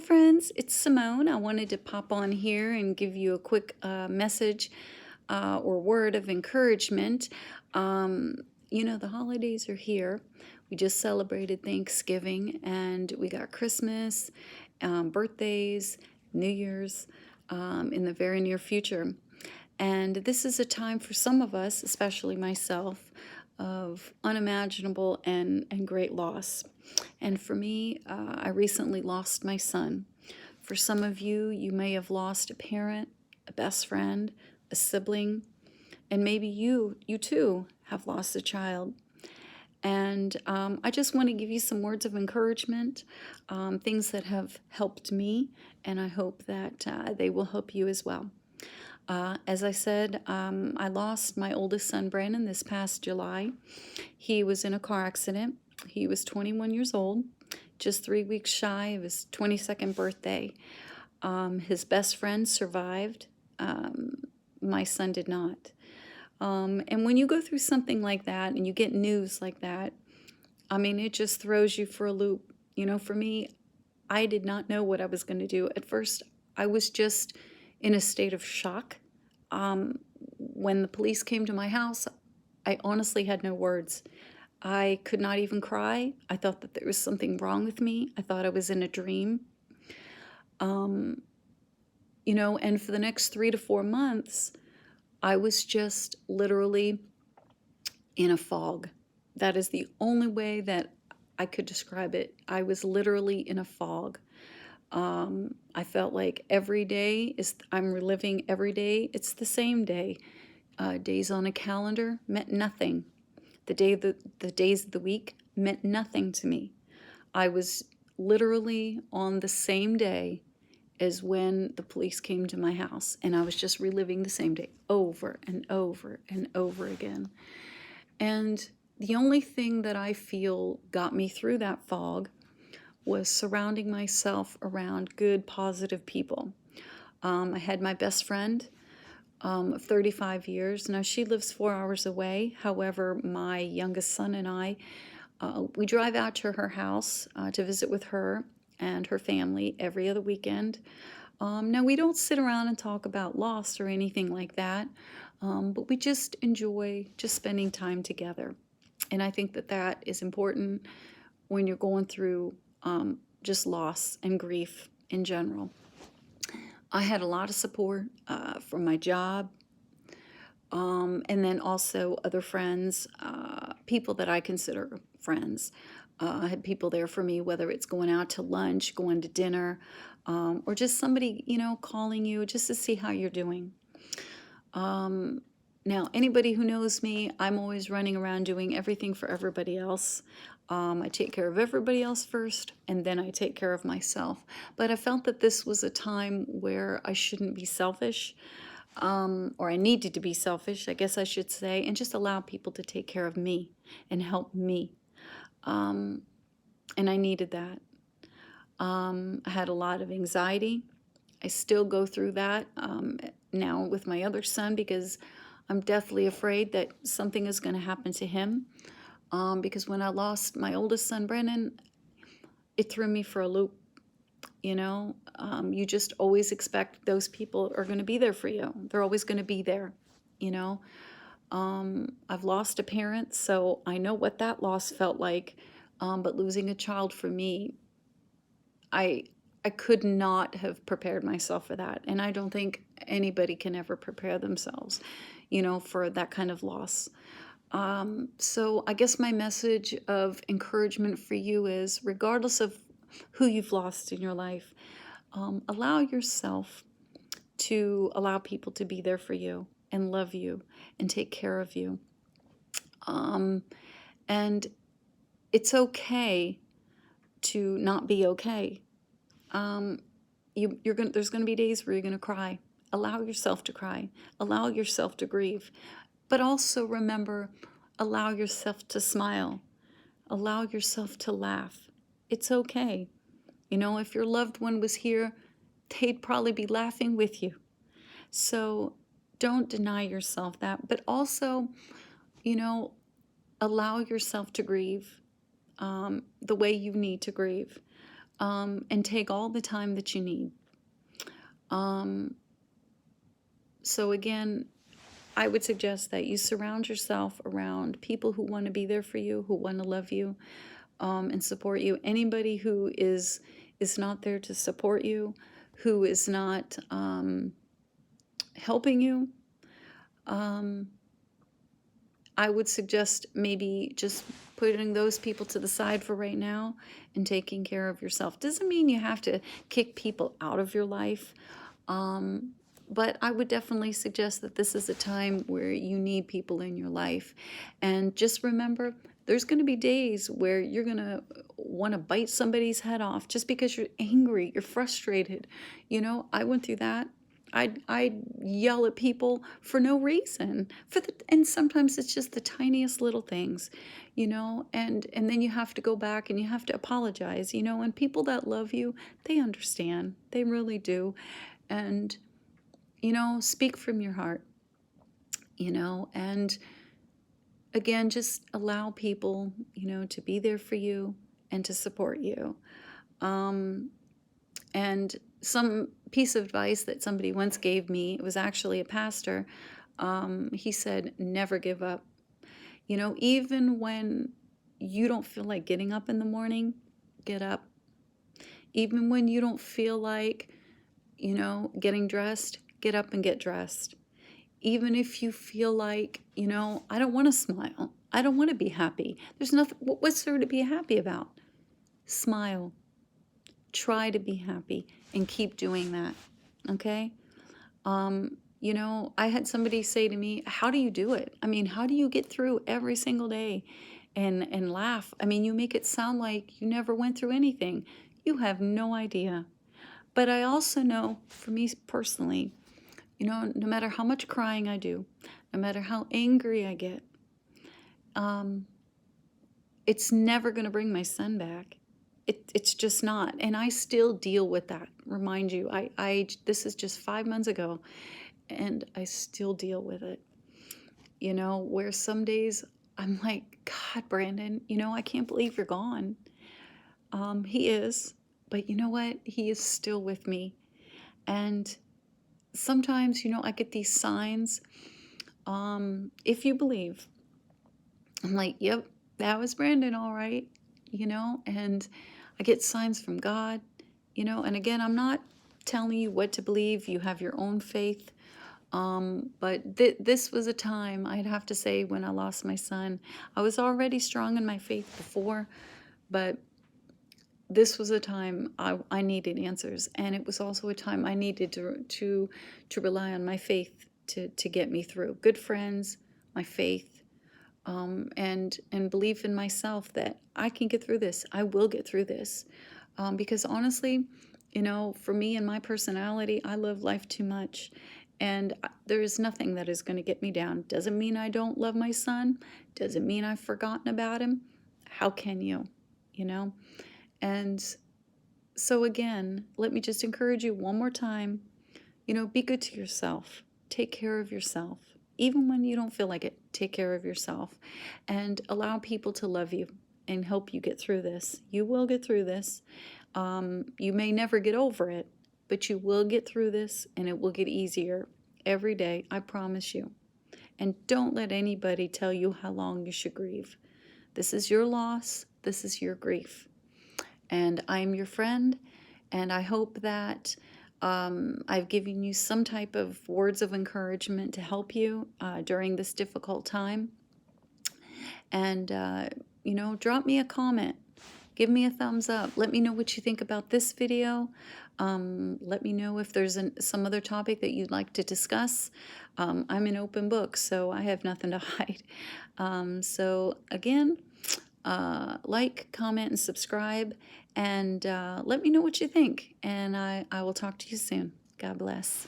friends, it's Simone. I wanted to pop on here and give you a quick message or word of encouragement. Um, the holidays are here. We just celebrated Thanksgiving and we got Christmas, birthdays, New Year's in the very near future. And this is a time for some of us, especially myself, of unimaginable and great loss. And for me, I recently lost my son. For some of you, you may have lost a parent, a best friend, a sibling, and maybe you too have lost a child. And I just want to give you some words of encouragement, things that have helped me, and I hope that they will help you as well. As I said, I lost my oldest son, Brandon, this past July. He was in a car accident. He was 21 years old, just 3 weeks shy of his 22nd birthday. His best friend survived. My son did not. And when you go through something like that and you get news like that, I mean, it just throws you for a loop. For me, I did not know what I was going to do. At first, I was just in a state of shock. When the police came to my house, I honestly had no words. I could not even cry. I thought that there was something wrong with me. I thought I was in a dream. And for the next 3 to 4 months, I was just literally in a fog. That is the only way that I could describe it. I was literally in a fog. I felt like I'm reliving every day. It's the same day. Days on a calendar meant nothing. The days of the week meant nothing to me. I was literally on the same day as when the police came to my house, and I was just reliving the same day over and over and over again. And the only thing that I feel got me through that fog was surrounding myself around good, positive people. I had my best friend of 35 years. Now, she lives 4 hours away. However, my youngest son and I, we drive out to her house to visit with her and her family every other weekend. Now, we don't sit around and talk about loss or anything like that, but we just enjoy just spending time together. And I think that that is important when you're going through just loss and grief in general. I had a lot of support from my job, and then also other friends, people that I consider friends. I had people there for me, whether it's going out to lunch, going to dinner, or just somebody, calling you just to see how you're doing. Now, anybody who knows me, I'm always running around doing everything for everybody else. I take care of everybody else first, and then I take care of myself. But I felt that this was a time where I shouldn't be selfish, or I needed to be selfish, I guess I should say, and just allow people to take care of me and help me. And I needed that. I had a lot of anxiety. I still go through that now with my other son because I'm deathly afraid that something is going to happen to him. Because when I lost my oldest son, Brennan, it threw me for a loop. You just always expect those people are going to be there for you. They're always going to be there. I've lost a parent, so I know what that loss felt like. But losing a child for me, I could not have prepared myself for that. And I don't think anybody can ever prepare themselves, for that kind of loss. So I guess my message of encouragement for you is, regardless of who you've lost in your life, allow yourself to allow people to be there for you and love you and take care of you. And it's okay to not be okay. There's going to be days where you're going to cry. Allow yourself to cry. Allow yourself to grieve. But also remember, allow yourself to smile. Allow yourself to laugh. It's okay. If your loved one was here, they'd probably be laughing with you. So don't deny yourself that. But also, allow yourself to grieve the way you need to grieve. and take all the time that you need. So again, I would suggest that you surround yourself around people who want to be there for you, who want to love you, and support you. Anybody who is not there to support you, who is not helping you, I would suggest maybe just putting those people to the side for right now and taking care of yourself. Doesn't mean you have to kick people out of your life. But I would definitely suggest that this is a time where you need people in your life. And just remember, there's going to be days where you're going to want to bite somebody's head off just because you're angry, you're frustrated. I went through that. I'd yell at people for no reason. And sometimes it's just the tiniest little things, and then you have to go back and you have to apologize, and people that love you, they understand. They really do. And speak from your heart, and again, just allow people, to be there for you and to support you. And some piece of advice that somebody once gave me, it was actually a pastor, he said, never give up. Even when you don't feel like getting up in the morning, get up. Even when you don't feel like, getting dressed, get up and get dressed. Even if you feel like, I don't want to smile. I don't want to be happy. There's nothing, what's there to be happy about? Smile. Try to be happy and keep doing that. Okay? I had somebody say to me, how do you do it? I mean, how do you get through every single day and laugh? I mean, you make it sound like you never went through anything. You have no idea. But I also know, for me personally, no matter how much crying I do, no matter how angry I get, it's never going to bring my son back. It's just not. And I still deal with that. Remind you, this is just 5 months ago, and I still deal with it. Where some days I'm like, God, Brandon, I can't believe you're gone. He is, but you know what? He is still with me. And sometimes, I get these signs. If you believe, I'm like, yep, that was Brandon, all right. And I get signs from God, and again, I'm not telling you what to believe. You have your own faith. But this was a time, I'd have to say, when I lost my son. I was already strong in my faith before, but this was a time I needed answers, and it was also a time I needed to rely on my faith to get me through. Good friends, my faith, and belief in myself that I can get through this. I will get through this, because honestly, for me and my personality, I love life too much, and there is nothing that is going to get me down. Doesn't mean I don't love my son. Doesn't mean I've forgotten about him. How can you? And so again, let me just encourage you one more time, be good to yourself. Take care of yourself. Even when you don't feel like it, take care of yourself and allow people to love you and help you get through this. You will get through this. You may never get over it, but you will get through this, and it will get easier every day. I promise you. And don't let anybody tell you how long you should grieve. This is your loss. This is your grief. And I'm your friend, and I hope that I've given you some type of words of encouragement to help you during this difficult time. And, drop me a comment. Give me a thumbs up. Let me know what you think about this video. Let me know if there's some other topic that you'd like to discuss. I'm an open book, so I have nothing to hide. So again, like, comment, and subscribe, and let me know what you think. And I will talk to you soon. God bless.